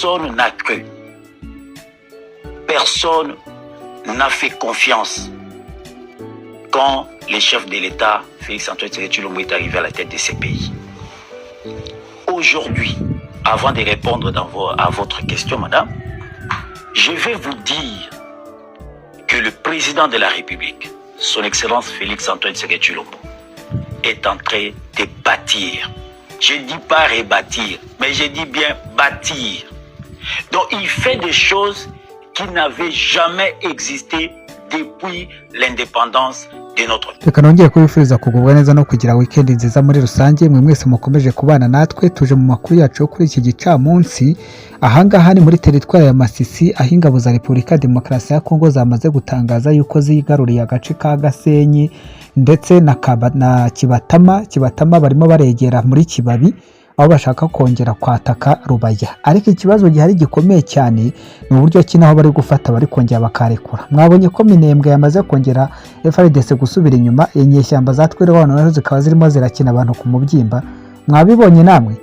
personne n'a cru. Personne n'a fait confiance quand le chef de l'État, Félix-Antoine Tshisekedi Tshilombo, est arrivé à la tête de ces pays. Aujourd'hui, avant de répondre à votre question, madame, je vais vous dire que le président de la République, son Excellence Félix-Antoine Tshisekedi Tshilombo, est en train de bâtir. Je ne dis pas rebâtir, mais je dis bien bâtir. Donc il fait des choses qui n'avaient jamais existé depuis l'indépendance de notre pays. Reka nongeye kubifuriza kugubwa neza no kugira weekend nziza muri rusange. Mwe mwese mukomeje kubana natwe, tuje mu makuru yacu yo kuri iki gicamunsi. Ahangaha ni muri teritwari ya Masisi, aho ingabo za Repubulika ya Demokarasi ya Kongo zamaze gutangaza yuko zigaruriye agace ka Gasenyi ndetse na Kibatama barimo baregera muri Kibabi, aho bashaka kongera kwataka Rubaya. Ariko ikibazo gihari gikomeye cyane ni uburyo ki naho bari gufata bari kongera bakarekura. Mwabonye ko Minembwe yamaze kongera FARDC gusubira inyuma, inyeshyamba zatwirwana nazo zikaba zirimo zirakina abantu ku mubyimba. Mwabibonye namwe.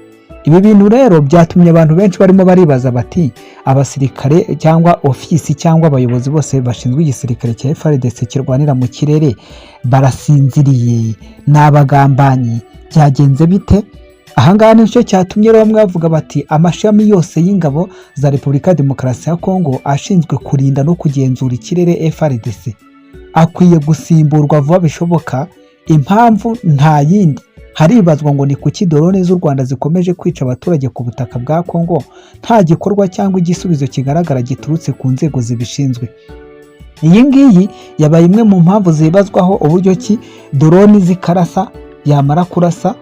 Ibi bintu rero byatumye abantu benshi barimo baribaza bati abasirikare cyangwa ofisi cyangwa abayobozi bose bashinzwe igisirikare cya FARDC kirwanira mu kirere barasinziriye, n'abagambanyi, byagenze bite? Ahangaha nicyo cyatumye rero bamwe bavuga bati amashami yose y'ingabo za Repubulika ya Demokarasi ya Kongo ashinzwe kurinda no kugenzura ikirere FARDC akwiye gusimburwa vuba bishoboka. Impamvu nta yindi, haribazwa ngo ni kuki drone z'u Rwanda zikomeje kwica abaturage ku butaka bwa Kongo nta gikorwa cyangwa igisubizo kigaragara giturutse ku nzego zibishinzwe. Iyi ngiyi yabaye imwe mu mpamvu zibazwaho uburyo ki drone zikarasa, yamara kurasa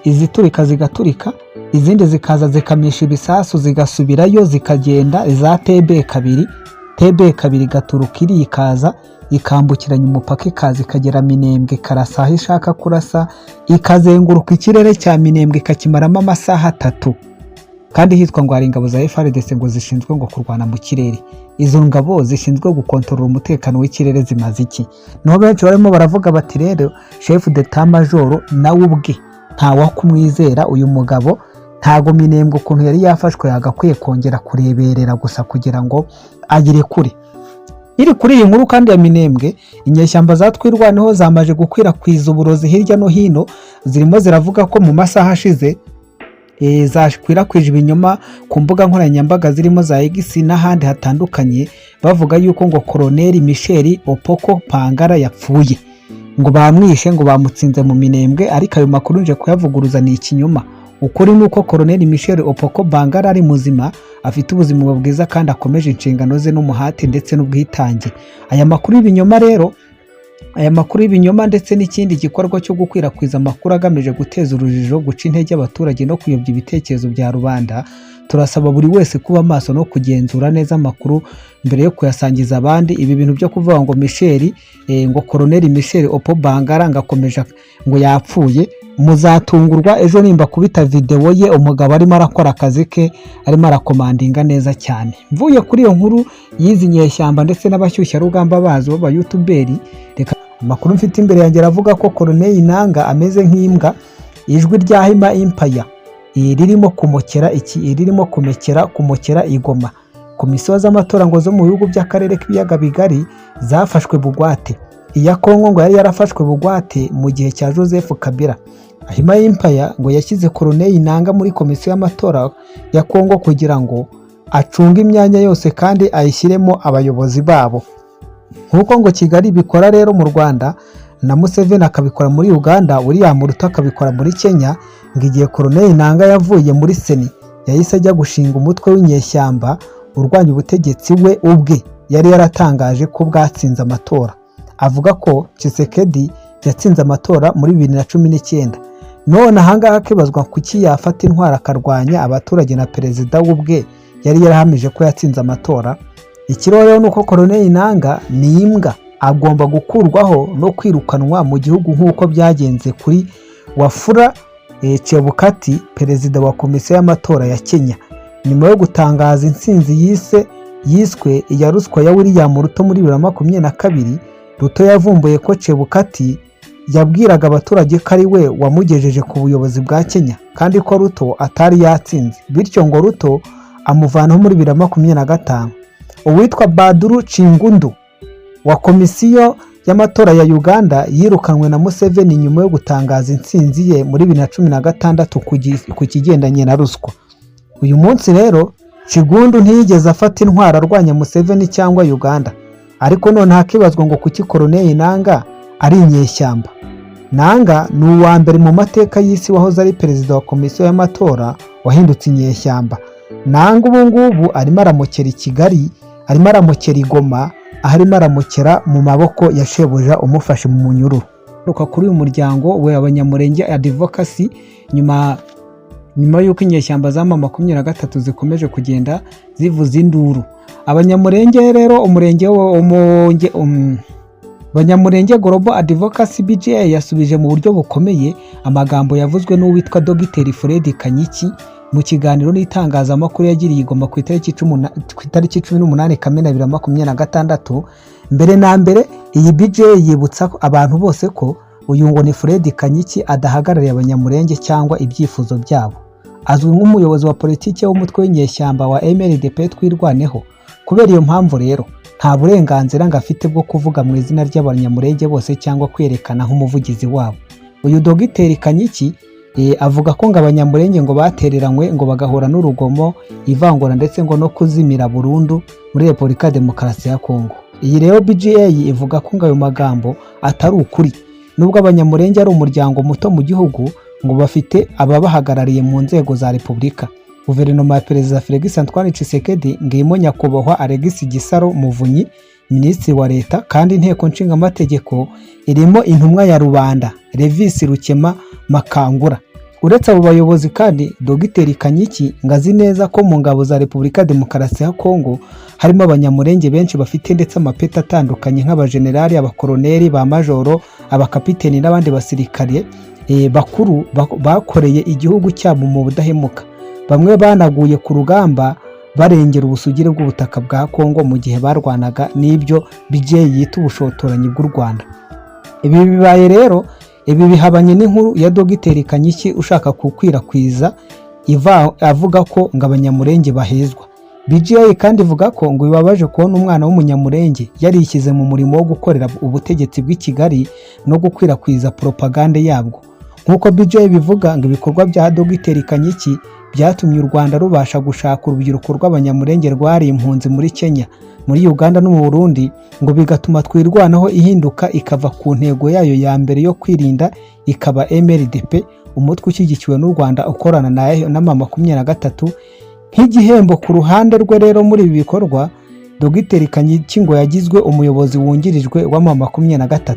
iziturika zigaturika, izindi zikaza zikamisha ibisasu zigasubirayo zikagenda. Za TB kabiri gaturuka iri ikaza ikambukiranya umupaka ikaza ikagera Minembwe, karasa aho ishaka kurasa, ikazenguruka ikirere cya Minembwe ikakimaramo amasaha 3, kandi hitwa ngo hari ingabo za FARDC ngo zishinzwe ngo kurwana mu kirere. Izo ngabo zishinzwe gukontorora umutekano w'ikirere zimaze iki? Niho benshi barimo baravuga bati rero chef d'etat major nawe ubwe ntawa kumwizera uyu mugabo. Ntago Minembwe ukuntu yari yafashwe yagakwiye kongera kureberera gusa kugira ngo agire kuri. Iri kuri iyi nkuru kandi ya Minembwe, inyeshyamba zatwirwaneho zamaje gukwirakwiza uburozi hirya no hino, zirimo ziravuga ko mu masaha ashize zakwirakwije ibinyoma ku mbuga nkoranyambaga zirimo za X n'ahandi hatandukanye, bavuga yuko ngo Colonel Michel Opoko Pangara yapfuye, ngo bamwishe, ngo bamutsinze mu Minembwe. Ariko ayo makuru nje kuyavuguruza ni ikinyoma. Ukuri nuko Colonel Michel Opoko Pangara ari muzima, afite ubuzima bwiza kandi akomeje inshingano ze n'umuhate ndetse n'ubwitange. Aya makuru y'ibinyoma rero, aya makuru y'ibinyoma ndetse n'ikindi gikorwa cyo gukwirakwiza amakuru agamije guteza urujijo, guca intege abaturage no kuyobya ibitekerezo bya rubanda, turasaba buri wese kuba maso no kugenzura neza amakuru mbere yo kuyasangiza abandi. Ibi bintu byo kuvuga ngo ngo Colonel Michel Opoko Pangara ngakomeje ngo yapfuye, muzatungurwa ejo nimba kubita video ye umugabo arimo arakora akazi ke, arimo arakomandinga neza cyane. Mvuye kuri iyo nkuru yizi nyeshyamba ndetse n'abashyushya rugamba bazo ba YouTuberi, reka amakuru mfite imbere yanjye aravuga ko Colonel Nanga ameze nk'imbwa, ijwi rya Hima Empire ririmo kumokera igoma. Komisiyo z'amatora ngo zo mu bihugu by'akarere k'ibiyaga bigari zafashwe bugwate. Iya Kongo ngo yari yarafashwe bugwate mu gihe cya Joseph Kabila. Hima Empire ngo yashyize Colonel Nanga muri komisiyo y'amatora ya Kongo kugira ngo acunge imyanya yose kandi ayishyiremo abayobozi babo. Nkuko ngo Kigali bikora rero mu Rwanda, na Museveni akabikora muri Uganda, William Ruto akabikora muri Kenya, ngo igihe Colonel Nanga yavuye muri Seni yahise ajya gushinga umutwe w'inyeshyamba urwanya ubutegetsi we ubwe yari yaratangaje ko bwatsinze amatora. Avuga ko Tshisekedi yatsinze amatora muri 2019. None ahangaha kibazwa kuki yafata intwara akarwanya abaturage na perezida w'ubwe yari yarahamije ko yatsinze amatora. Ikirore nuko Colonel Nanga ni imbwa, agomba gukurwaho no kwirukanwa mu gihugu nk'uko byagenze kuri Wafula Chebukati, perezida wa komisiyo y'amatora ya Kenya, nyuma yo gutangaza intsinzi yiswe iya ruswa ya William Ruto muri 2022. Ruto yavumbuye ko Chebukati yabwiraga abaturage ko ari we wamugejeje ku buyobozi bwa Kenya kandi ko Ruto atari yatsinze, bityo ngo Ruto amuvanaho muri 2025. Uwitwa Badru Chingundu wa komisiyo y'amatora ya Uganda yirukanwe na Museveni nyuma yo gutangaza intsinzi ye muri 2016 ku kigendanye na ruswa. Uyu munsi rero Chigundu ntiyigeze afata intwaro arwanya Museveni cyangwa Uganda, ariko none hakibazwa ngo kuki Colonel Nanga ari inyeshyamba. Nanga ni uwa mbere mu mateka y'isi wahoze ari perezida wa komisiyo y'amatora wahindutse inyeshyamba. Nanga ubu ngubu arimo aramukera i Kigali, arimo aramukera i Goma, arimo aramukera mu maboko ya shebuja umufashe mu munyururu. Kuri uyu muryango we Abanyamurenge Advocacy nyuma y'uko inyeshyamba za M23 zikomeje kugenda zivuza induru. Abanyamurenge rero Abanyamurenge Global Advocacy BGA yasubije mu buryo bukomeye amagambo yavuzwe n'uwitwa Dr. Fred Kanyiki mu kiganiro n'itangazamakuru yagiriye i Goma ku itariki 18 Kamena 2026. Mbere na mbere iyi BGA yibutsa abantu bose ko uyu ngo ni Fred Kanyiki adahagarariye Abanyamurenge cyangwa ibyifuzo byabo. Azwi nk'umuyobozi wa politiki w'umutwe w'inyeshyamba wa MLDP Twirwaneho. Kubera iyo mpamvu rero nta burenganzira ngafite bwo kuvuga mu izina ry'Abanyamurenge bose cyangwa kwerekana nk'umuvugizi wabo. Uyu Dr. Kanyiki avuga ko ngo Abanyamurenge ngo batereranywe ngo bagahura n'urugomo, ivangura ndetse ngo no kuzimira burundu muri Repubulika Demokarasi ya Kongo. Iyi rero BGA ivuga ko ngo ayo magambo atari ukuri, nubwo Abanyamurenge ari umuryango muto mu gihugu ngo bafite ababahagarariye mu nzego za Repubulika. Guverinoma ya Perezida Felix Antoine Tshisekedi ngimo nyakubahwa Alexis Gisaro Muvunyi, minisitiri wa leta, kandi inteko nshinga amategeko irimo intumwa ya rubanda Levis Rukema Makangura. Uretse abo bayobozi kandi Dr. Kanyiki ngazi neza ko mu ngabo za Repubulika Demokarasi ya Kongo harimo Abanyamurenge benshi bafite ndetse amapeti atandukanye nk'abajenerali, abakoloneli, ba majoro, abakapiteni n'abandi basirikare bakuru bakoreye igihugu cyabo mu budahemuka. Bamwe banaguye ku rugamba barengera ubusugire bw'ubutaka bwa Kongo mu gihe barwanaga n'ibyo BJ yita ubushotoranyi bw'u Rwanda. Ibi bibaye rero bihabanye n'inkuru ya Dr. Kanyiki ushaka gukwirakwiza avuga ko ngo Abanyamurenge bahezwa. BJ kandi ivuga ko ngo bibabaje kubona umwana w'umunyamurenge yarishyize mu murimo wo gukorera ubutegetsi bw'i Kigali no gukwirakwiza propagande yabwo. Nkuko BJ bivuga ngo ibikorwa bya Dr. Kanyiki byatumye u Rwanda rubasha gushaka urubyiruko rw'Abanyamurenge rwari impunzi muri Kenya, muri Uganda no mu Burundi, ngo bigatuma Twirwanaho ihinduka ikava ku ntego yayo ya mbere yo kwirinda ikaba MLDP, umutwe ushyigikiwe n'u Rwanda ukorana na M23. Nk'igihembo ku ruhande rwe rero muri ibi bikorwa, Dr. Kanyiki ngo yagizwe umuyobozi wungirijwe wa M23.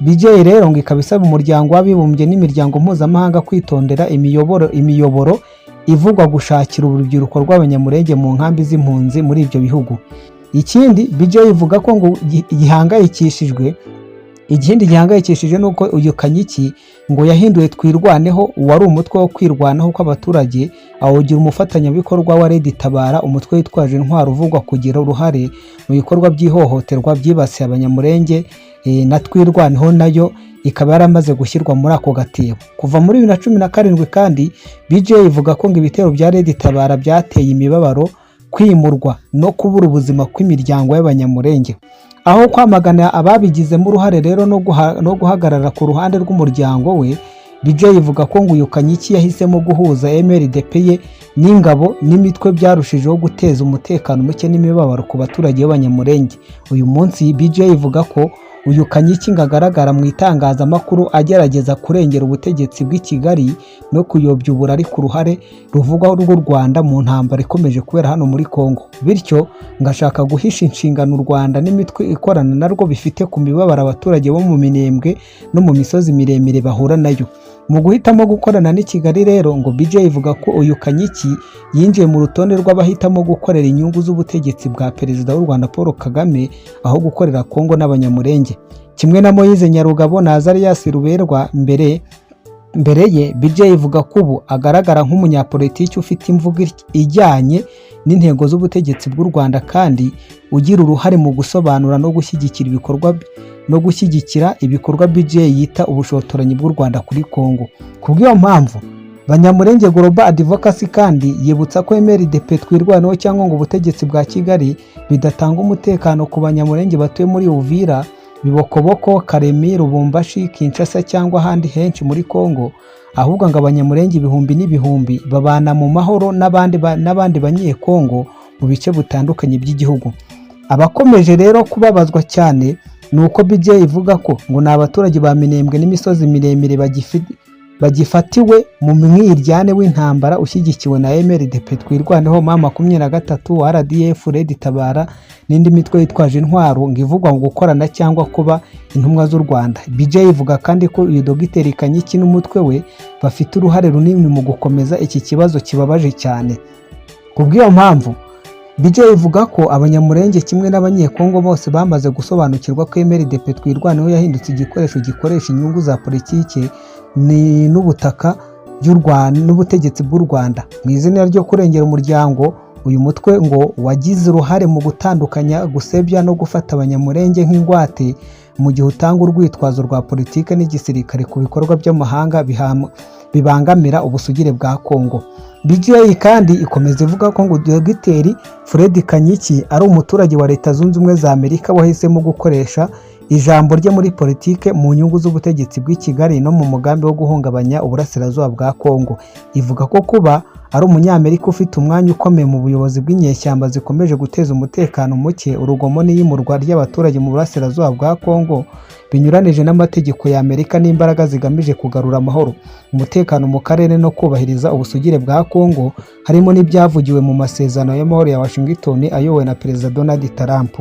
BJ rero ngo ikaba isaba umuryango w'abibumbye n'imiryango mpuzamahanga kwitondera imiyoboro ivugwa gushakira urubyiruko rw'Abanyamurenge mu nkambi z'impunzi muri ibyo bihugu. Ikindi BJ ivuga ko ngo gihangayikishije nuko uyu Kanyiki ngo yahinduye Twirwaneho wari umutwe wo kwirwanaho kw'abaturage awugira umufatanyabikorwa wa Red Tabara, umutwe witwaje intwaro uvugwa kugira uruhare mu bikorwa by'ihohoterwa byibasiye Abanyamurenge, na Twirwaneho nayo ikaba yaramaze gushyirwa muri ako gatebo. Kuva muri 2017 kandi BJ ivuga ko ngo ibitero bya Red Tabara byateye imibabaro, kwimurwa no kubura ubuzima kw'imiryango y'Abanyamurenge. Aho kwamagana ababigizemo uruhare rero no guhagarara ku ruhande rw'umuryango we, BJ ivuga ko ngo uyu Kanyiki yahisemo guhuza MLDP ye n'ingabo n'imitwe byarushijeho guteza umutekano muke n'imibabaro ku baturage b'Abanyamurenge. Uyu munsi BJ ivuga ko uyu Kanyiki ngagaragara mu itangazamakuru agerageza kurengera ubutegetsi bw'i Kigali no kuyobya uburari ku ruhare ruvugwaho rw'u Rwanda mu ntambara ikomeje kubera hano muri Kongo. Bityo ngashaka guhisha inshingano u Rwanda n'imitwe ikorana narwo bifite ku mibabaro abaturage bo mu Minembwe no mu misozi miremire bahura nayo. Mu guhitamo gukorana n'i Kigali rero ngo BJ ivuga ko uyu Kanyiki yinjiye mu rutonde rw'abahitamo gukorera inyungu z'ubutegetsi bwa Perezida w'u Rwanda Paul Kagame aho gukorera Kongo n'Abanyamurenge. Kimwe na Moise Nyarugabo na Azarias Ruberwa mbere ye, BJ ivuga ko ubu agaragara nk'umunyapolitiki ufite imvugo ijyanye n'intego z'ubutegetsi bw'u Rwanda kandi ugira uruhare mu gusobanura no gushyigikira ibikorwa BJ yita ubushotoranyi bw'u Rwanda kuri Kongo. Kubw'iyo mpamvu Banyamulenge Global Advocacy kandi yibutsa ko MRDP twirwanaho cyangwa ngo ubutegetsi bwa Kigali bidatanga umutekano ku banyamulenge batuye muri Uvira, Bibokoboko, Karemi, Lubumbashi, Kinshasa cyangwa ahandi henshi muri Kongo, ahubwo ngo abanyamulenge ibihumbi n'ibihumbi babana mu mahoro n'abandi banyekongo mu bice bitandukanye by'igihugu. Abakomeje rero kubabazwa cyane nuko BJ ivuga ko ngo n'abaturage ba Minembwe n'imisozi miremire bagifatiwe mu mwiryane w'intambara ushyigikiwe na MRDP twirwaneho M23, RDF, Red Tabara n'indi mitwe yitwaje intwaro ngo ivugwa ngo gukorana cyangwa kuba intumwa z'u Rwanda. BJ ivuga kandi ko uyu Dogiteri Kanyiki n'umutwe we bafite uruhare runini mu gukomeza iki kibazo kibabaje cyane. Kubw'iyo mpamvu BJ ivuga ko abanyamulenge kimwe n'abanyekongo bose bamaze gusobanukirwa ko MRDP twirwaneho yahindutse igikoresho gikoresha inyungu za politike ni n'ubutaka by'u Rwanda n'ubutegetsi bw'u Rwanda. Mu izina ryo kurengera umuryango, uyu mutwe ngo wagize uruhare mu gutandukanya, gusebya no gufata abanyamulenge nk'ingwate mu gihe utanga urwitwazo rwa politike n'igisirikare ku bikorwa by'amahanga bibangamira ubusugire bwa Kongo. BJ kandi ikomeza ivuga ko ngo Dogiteri Fred Kanyiki ari umuturage wa Leta Zunze Ubumwe za Amerika wahisemo gukoresha ijambo rye muri politike mu nyungu z'ubutegetsi bw'i Kigali no mu mugambi wo guhungabanya uburasirazuba bwa Kongo. Ivuga ko kuba ari umunyamerika ufite umwanya ukomeye mu buyobozi bw'inyeshyamba zikomeje guteza umutekano muke, urugomo n'iyimurwa ry'abaturage mu burasirazuba bwa Kongo binyuranije n'amategeko ya Amerika n'imbaraga zigamije kugarura amahoro, umutekano mu karere no kubahiriza ubusugire bwa Kongo, harimo n'ibyavugiwe mu masezerano y'amahoro ya Washington ayobowe na Perezida Donald Trump.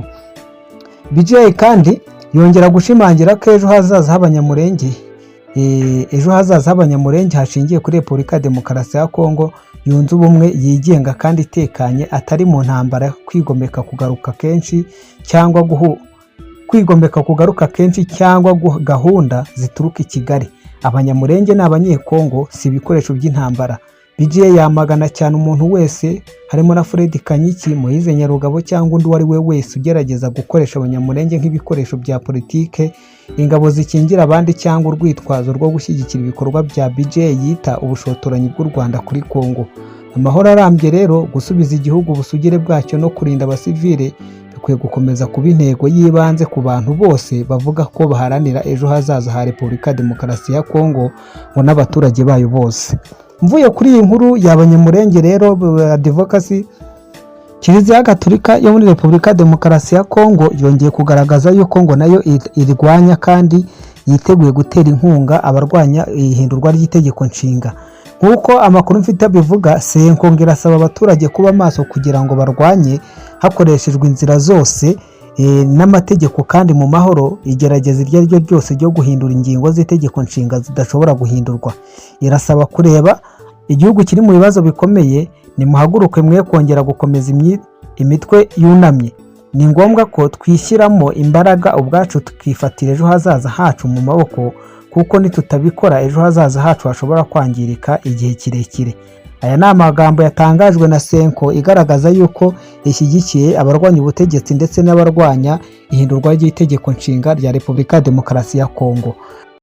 BJ kandi yongera gushimangira ko ejo hazaza h'abanyamulenge hashingiye kuri Repubulika ya Demokarasi ya Kongo yunze ubumwe, yigenga kandi itekanye, atari mu ntambara kwigomeka kugaruka kenshi cyangwa gahunda zituruka i Kigali. Abanyamulenge n'abanyekongo si ibikoresho by'intambara. BJ yamagana cyane umuntu wese harimo na Fred Kanyiki, Moise Nyarugabo cyangwa undi wari we wese ugerageza gukoresha abanyamulenge nk'ibikoresho bya politike, ingabo zikingira abandi cyangwa urwitwazo rwo gushyigikira ibikorwa bya BJ yita ubushotoranyi bw'u Rwanda kuri Kongo. Amahoro arambye rero, gusubiza igihugu ubusugire bwacyo no kurinda abasivile bikwiye gukomeza kuba intego y'ibanze ku bantu bose bavuga ko baharanira ejo hazaza ha Repubulika ya Demokarasi ya Kongo ngo n'abaturage bayo bose. Mvuye kuri iyi nkuru y'abanyamulenge rero advocacy, Kiliziya Gatolika yo muri Repubulika ya Demokarasi ya Kongo yongeye kugaragaza yuko ngo nayo irwanya kandi yiteguye gutera inkunga abarwanya ihindurwa ry'itegeko nshinga. Nk'uko amakuru mfite bivuga, Senko irasaba abaturage kuba maso kugira ngo barwanye hakoreshejwe inzira zose n'amategeko kandi mu mahoro igerageza iryo ari ryo ryose ryo guhindura ingingo z'itegeko nshinga zidashobora guhindurwa. Irasaba kureba igihugu kiri mu bibazo bikomeye, nimuhaguruke mwe kongera gukomeza imitwe yunamye. Ni ngombwa ko twishyiramo imbaraga ubwacu tukifatira ejo hazaza hacu mu maboko, kuko nitutabikora ejo hazaza hacu hashobora kwangirika igihe kirekire. Aya ni amagambo yatangajwe na Senko igaragaza yuko ishyigikiye abarwanya ubutegetsi ndetse n'abarwanya ihindurwa ry'itegeko nshinga rya Repubulika ya Demokarasi ya Kongo.